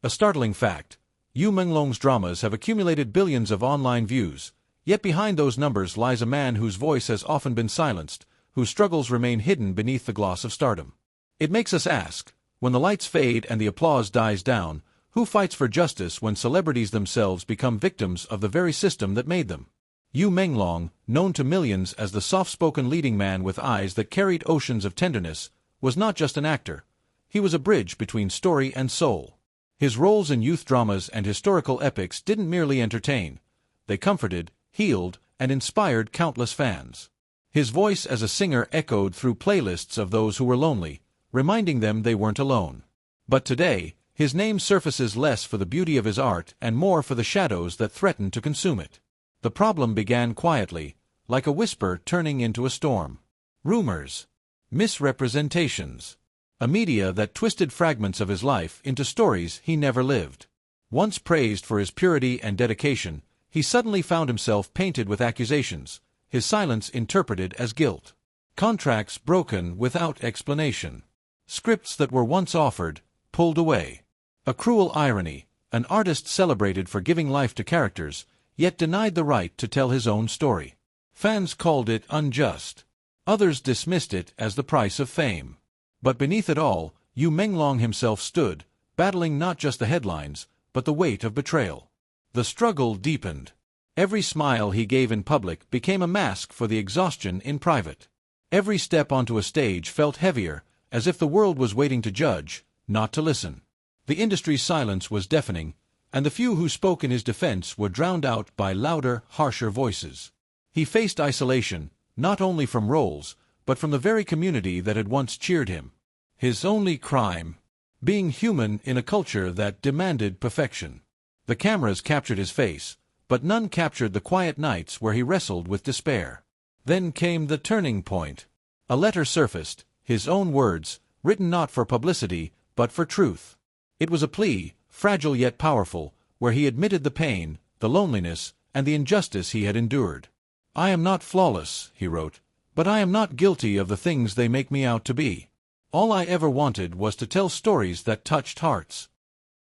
A startling fact: YU Menglong's dramas have accumulated billions of online views, yet behind those numbers lies a man whose voice has often been silenced, whose struggles remain hidden beneath the gloss of stardom. It makes us ask, when the lights fade and the applause dies down, who fights for justice when celebrities themselves become victims of the very system that made them? YU Menglong, known to millions as the soft-spoken leading man with eyes that carried oceans of tenderness, was not just an actor. He was a bridge between story and soul. His roles in youth dramas and historical epics didn't merely entertain. They comforted, healed, and inspired countless fans. His voice as a singer echoed through playlists of those who were lonely, reminding them they weren't alone. But today, his name surfaces less for the beauty of his art and more for the shadows that threaten to consume it. The problem began quietly, like a whisper turning into a storm. Rumors. Misrepresentations. A media that twisted fragments of his life into stories he never lived. Once praised for his purity and dedication, he suddenly found himself painted with accusations, his silence interpreted as guilt. Contracts broken without explanation. Scripts that were once offered, pulled away. A cruel irony: an artist celebrated for giving life to characters, yet denied the right to tell his own story. Fans called it unjust. Others dismissed it as the price of fame. But beneath it all, YU Menglong himself stood, battling not just the headlines, but the weight of betrayal. The struggle deepened. Every smile he gave in public became a mask for the exhaustion in private. Every step onto a stage felt heavier, as if the world was waiting to judge, not to listen. The industry's silence was deafening, and the few who spoke in his defense were drowned out by louder, harsher voices. He faced isolation, not only from roles, but from the very community that had once cheered him. His only crime: being human in a culture that demanded perfection. The cameras captured his face, but none captured the quiet nights where he wrestled with despair. Then came the turning point. A letter surfaced, his own words, written not for publicity, but for truth. It was a plea, fragile yet powerful, where he admitted the pain, the loneliness, and the injustice he had endured. "I am not flawless," he wrote, "but I am not guilty of the things they make me out to be. All I ever wanted was to tell stories that touched hearts."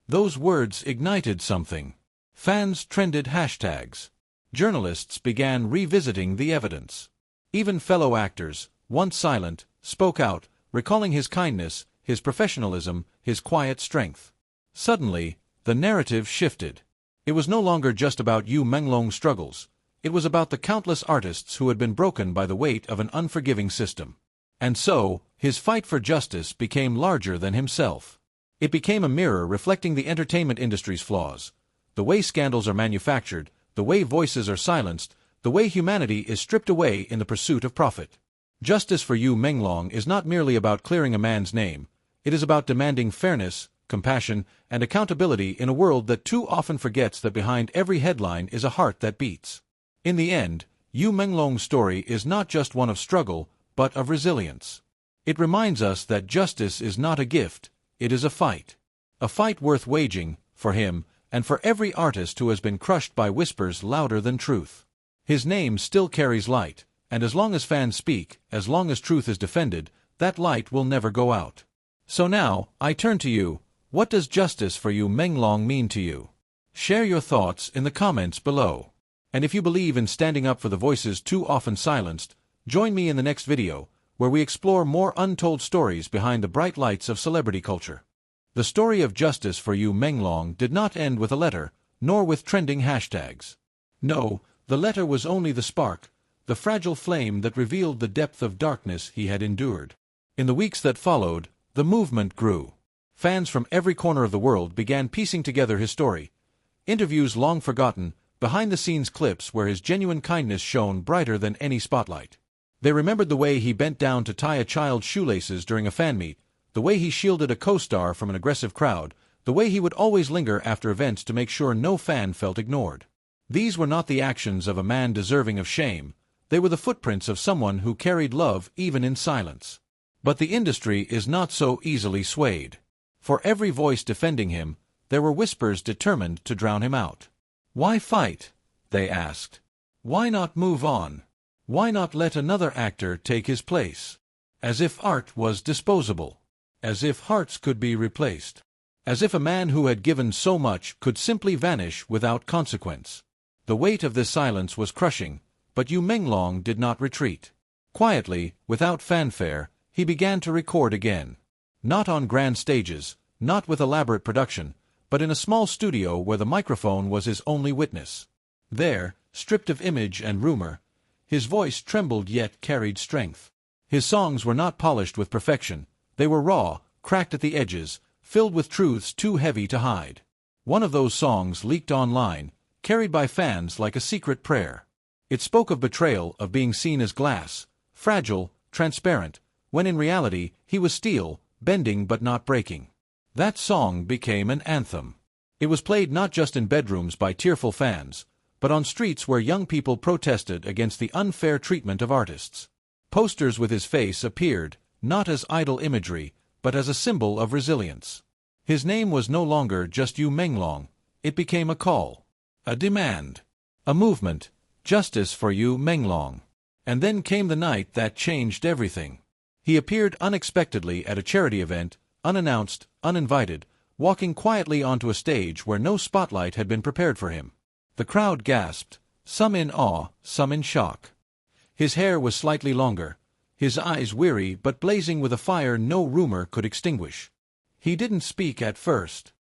Those words ignited something. Fans trended hashtags. Journalists began revisiting the evidence. Even fellow actors, once silent, spoke out, recalling his kindness, his professionalism, his quiet strength. Suddenly, the narrative shifted. It was no longer just about YU Menglong's struggles. It was about the countless artists who had been broken by the weight of an unforgiving system. And so, his fight for justice became larger than himself. It became a mirror reflecting the entertainment industry's flaws. The way scandals are manufactured, the way voices are silenced, the way humanity is stripped away in the pursuit of profit. Justice for YU Menglong is not merely about clearing a man's name. It is about demanding fairness, compassion, and accountability in a world that too often forgets that behind every headline is a heart that beats. In the end, YU Menglong's story is not just one of struggle, but of resilience. It reminds us that justice is not a gift, it is a fight. A fight worth waging, for him, and for every artist who has been crushed by whispers louder than truth. His name still carries light, and as long as fans speak, as long as truth is defended, that light will never go out. So now, I turn to you. What does justice for YU Menglong mean to you? Share your thoughts in the comments below. And if you believe in standing up for the voices too often silenced, join me in the next video, where we explore more untold stories behind the bright lights of celebrity culture. The story of justice for YU Menglong did not end with a letter, nor with trending hashtags. No, the letter was only the spark, the fragile flame that revealed the depth of darkness he had endured. In the weeks that followed, the movement grew. Fans from every corner of the world began piecing together his story. Interviews long forgotten, behind-the-scenes clips where his genuine kindness shone brighter than any spotlight. They remembered the way he bent down to tie a child's shoelaces during a fan meet, the way he shielded a co-star from an aggressive crowd, the way he would always linger after events to make sure no fan felt ignored. These were not the actions of a man deserving of shame, they were the footprints of someone who carried love even in silence. But the industry is not so easily swayed. For every voice defending him, there were whispers determined to drown him out. Why fight? They asked. Why not move on? Why not let another actor take his place? As if art was disposable. As if hearts could be replaced. As if a man who had given so much could simply vanish without consequence. The weight of this silence was crushing, but YU Menglong did not retreat. Quietly, without fanfare, he began to record again. Not on grand stages, not with elaborate production, but in a small studio where the microphone was his only witness. There, stripped of image and rumor, his voice trembled yet carried strength. His songs were not polished with perfection, they were raw, cracked at the edges, filled with truths too heavy to hide. One of those songs leaked online, carried by fans like a secret prayer. It spoke of betrayal, of being seen as glass, fragile, transparent, when in reality he was steel, bending but not breaking. That song became an anthem. It was played not just in bedrooms by tearful fans, but on streets where young people protested against the unfair treatment of artists. Posters with his face appeared, not as idle imagery, but as a symbol of resilience. His name was no longer just YU Menglong, it became a call, a demand, a movement, justice for YU Menglong. And then came the night that changed everything. He appeared unexpectedly at a charity event, unannounced, uninvited, walking quietly onto a stage where no spotlight had been prepared for him. The crowd gasped, some in awe, some in shock. His hair was slightly longer, his eyes weary but blazing with a fire no rumor could extinguish. He didn't speak at first.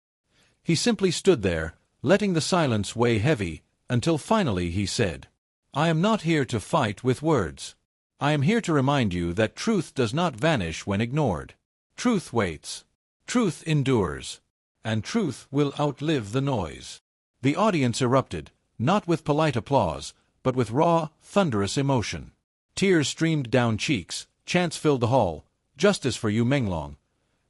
He simply stood there, letting the silence weigh heavy, until finally he said, "I am not here to fight with words. I am here to remind you that truth does not vanish when ignored. Truth waits. Truth endures. And truth will outlive the noise." The audience erupted, not with polite applause, but with raw, thunderous emotion. Tears streamed down cheeks, chants filled the hall, justice for YU Menglong.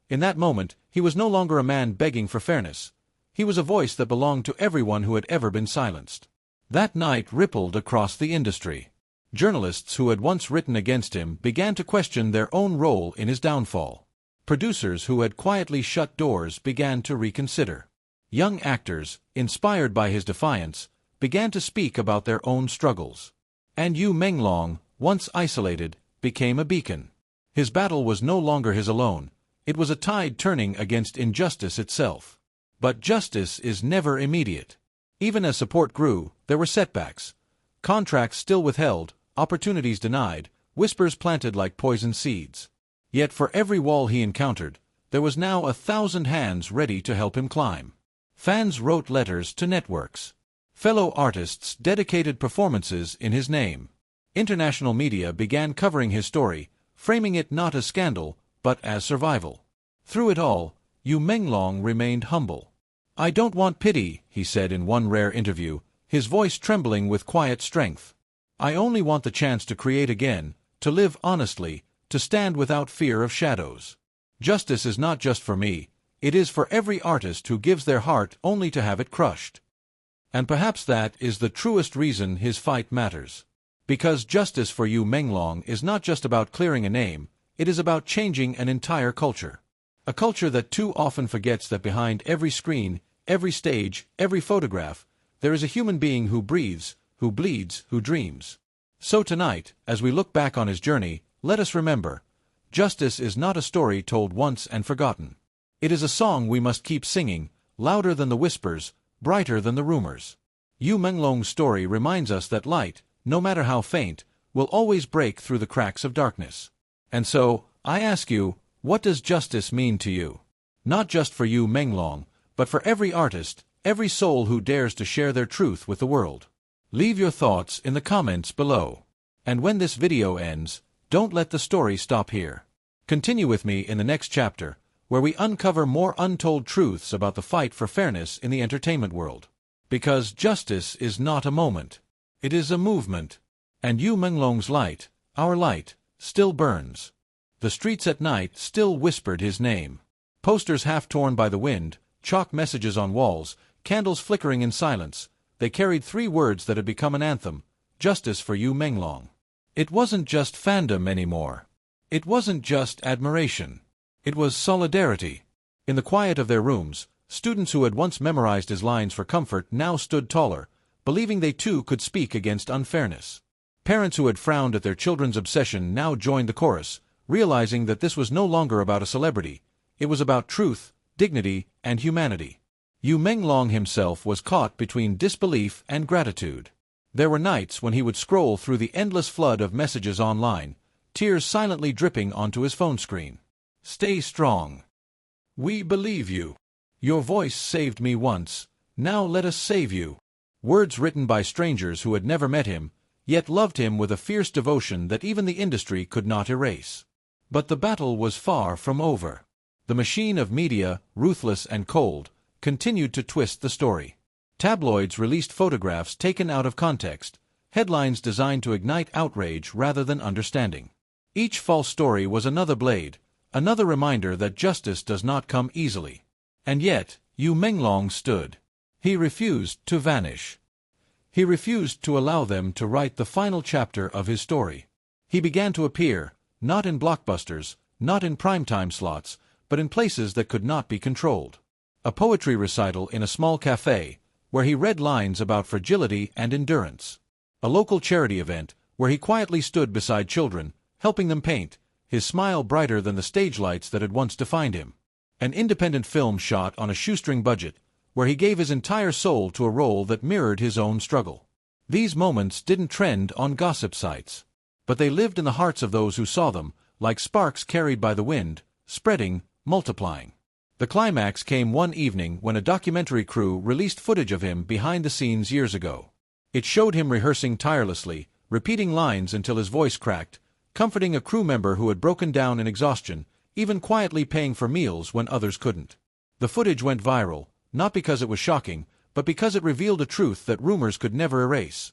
In that moment, he was no longer a man begging for fairness. He was a voice that belonged to everyone who had ever been silenced. That night rippled across the industry. Journalists who had once written against him began to question their own role in his downfall. Producers who had quietly shut doors began to reconsider. Young actors, inspired by his defiance, began to speak about their own struggles. And YU Menglong, once isolated, became a beacon. His battle was no longer his alone. It was a tide turning against injustice itself. But justice is never immediate. Even as support grew, there were setbacks. Contracts still withheld, opportunities denied, whispers planted like poison seeds. Yet for every wall he encountered, there was now 1,000 hands ready to help him climb. Fans wrote letters to networks. Fellow artists dedicated performances in his name. International media began covering his story, framing it not as scandal, but as survival. Through it all, YU Menglong remained humble. "I don't want pity," he said in one rare interview, his voice trembling with quiet strength. "I only want the chance to create again, to live honestly, to stand without fear of shadows. Justice is not just for me, it is for every artist who gives their heart only to have it crushed." And perhaps that is the truest reason his fight matters. Because justice for YU Menglong is not just about clearing a name, it is about changing an entire culture. A culture that too often forgets that behind every screen, every stage, every photograph, there is a human being who breathes, who bleeds, who dreams. So tonight, as we look back on his journey, let us remember, justice is not a story told once and forgotten. It is a song we must keep singing, louder than the whispers, brighter than the rumors. YU Menglong's story reminds us that light, no matter how faint, will always break through the cracks of darkness. And so, I ask you, what does justice mean to you? Not just for YU Menglong, but for every artist, every soul who dares to share their truth with the world. Leave your thoughts in the comments below. And when this video ends, don't let the story stop here. Continue with me in the next chapter, where we uncover more untold truths about the fight for fairness in the entertainment world. Because justice is not a moment. It is a movement. And YU Menglong's light, our light, still burns. The streets at night still whispered his name. Posters half torn by the wind, chalk messages on walls, candles flickering in silence, they carried 3 words that had become an anthem: justice for YU Menglong. It wasn't just fandom anymore. It wasn't just admiration. It was solidarity. In the quiet of their rooms, students who had once memorized his lines for comfort now stood taller, believing they too could speak against unfairness. Parents who had frowned at their children's obsession now joined the chorus, realizing that this was no longer about a celebrity. It was about truth, dignity, and humanity. Yu Menglong himself was caught between disbelief and gratitude. There were nights when he would scroll through the endless flood of messages online, tears silently dripping onto his phone screen. "Stay strong. We believe you. Your voice saved me once, now let us save you." Words written by strangers who had never met him, yet loved him with a fierce devotion that even the industry could not erase. But the battle was far from over. The machine of media, ruthless and cold, continued to twist the story. Tabloids released photographs taken out of context, headlines designed to ignite outrage rather than understanding. Each false story was another blade, another reminder that justice does not come easily. And yet, Yu Menglong stood. He refused to vanish. He refused to allow them to write the final chapter of his story. He began to appear, not in blockbusters, not in primetime slots, but in places that could not be controlled. A poetry recital in a small cafe, where he read lines about fragility and endurance. A local charity event, where he quietly stood beside children, helping them paint, his smile brighter than the stage lights that had once defined him. An independent film shot on a shoestring budget, where he gave his entire soul to a role that mirrored his own struggle. These moments didn't trend on gossip sites, but they lived in the hearts of those who saw them, like sparks carried by the wind, spreading, multiplying. The climax came one evening when a documentary crew released footage of him behind the scenes years ago. It showed him rehearsing tirelessly, repeating lines until his voice cracked, comforting a crew member who had broken down in exhaustion, even quietly paying for meals when others couldn't. The footage went viral, not because it was shocking, but because it revealed a truth that rumors could never erase.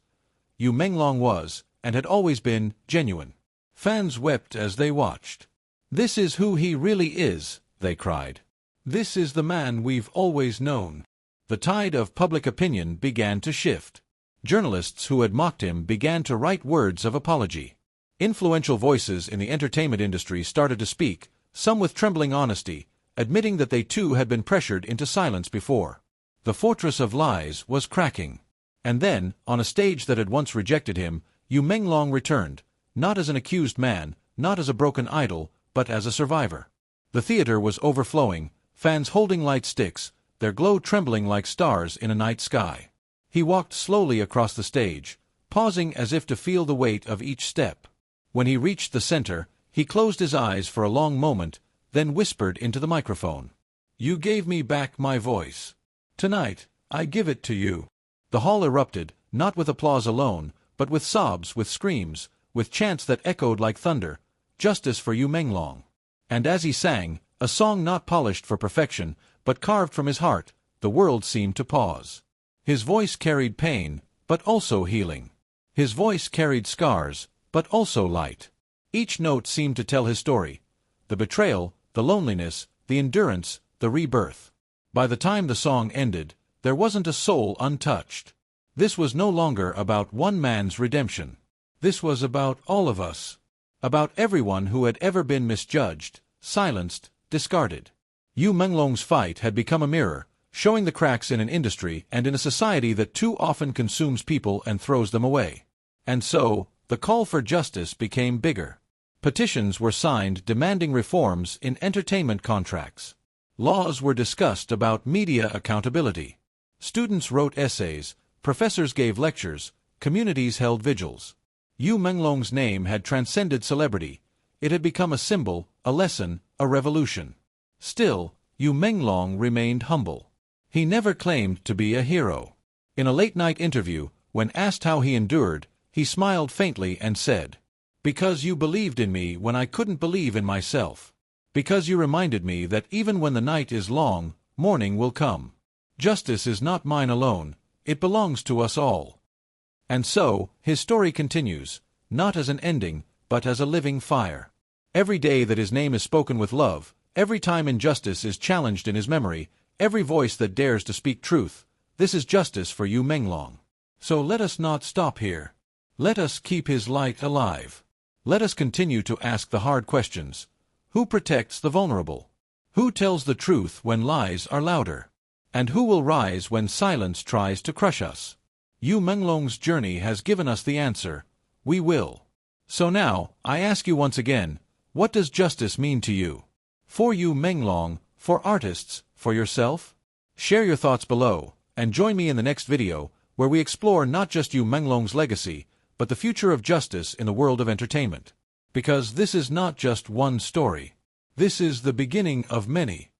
Yu Menglong was, and had always been, genuine. Fans wept as they watched. "This is who he really is," they cried. "This is the man we've always known." The tide of public opinion began to shift. Journalists who had mocked him began to write words of apology. Influential voices in the entertainment industry started to speak, some with trembling honesty, admitting that they too had been pressured into silence before. The fortress of lies was cracking. And then, on a stage that had once rejected him, Yu Menglong returned, not as an accused man, not as a broken idol, but as a survivor. The theater was overflowing, fans holding light sticks, their glow trembling like stars in a night sky. He walked slowly across the stage, pausing as if to feel the weight of each step. When he reached the center, he closed his eyes for a long moment, then whispered into the microphone. "You gave me back my voice. Tonight, I give it to you." The hall erupted, not with applause alone, but with sobs, with screams, with chants that echoed like thunder, "Justice for Yu Menglong." And as he sang, a song not polished for perfection, but carved from his heart, the world seemed to pause. His voice carried pain, but also healing. His voice carried scars, but also light. Each note seemed to tell his story. The betrayal, the loneliness, the endurance, the rebirth. By the time the song ended, there wasn't a soul untouched. This was no longer about one man's redemption. This was about all of us. About everyone who had ever been misjudged, silenced, discarded. Yu Menglong's fight had become a mirror, showing the cracks in an industry and in a society that too often consumes people and throws them away. And so, the call for justice became bigger. Petitions were signed demanding reforms in entertainment contracts. Laws were discussed about media accountability. Students wrote essays, professors gave lectures, communities held vigils. Yu Menglong's name had transcended celebrity. It had become a symbol, a lesson, a revolution. Still, Yu Menglong remained humble. He never claimed to be a hero. In a late-night interview, when asked how he endured, he smiled faintly and said, "Because you believed in me when I couldn't believe in myself. Because you reminded me that even when the night is long, morning will come. Justice is not mine alone, it belongs to us all." And so, his story continues, not as an ending, but as a living fire. Every day that his name is spoken with love, every time injustice is challenged in his memory, every voice that dares to speak truth, this is justice for Yu Menglong. So let us not stop here. Let us keep his light alive. Let us continue to ask the hard questions. Who protects the vulnerable? Who tells the truth when lies are louder? And who will rise when silence tries to crush us? Yu Menglong's journey has given us the answer. We will. So now, I ask you once again, what does justice mean to you? For Yu Menglong, for artists, for for yourself? Share your thoughts below, and join me in the next video, where we explore not just YU Menglong's legacy, but the future of justice in the world of entertainment. Because this is not just one story. This is the beginning of many.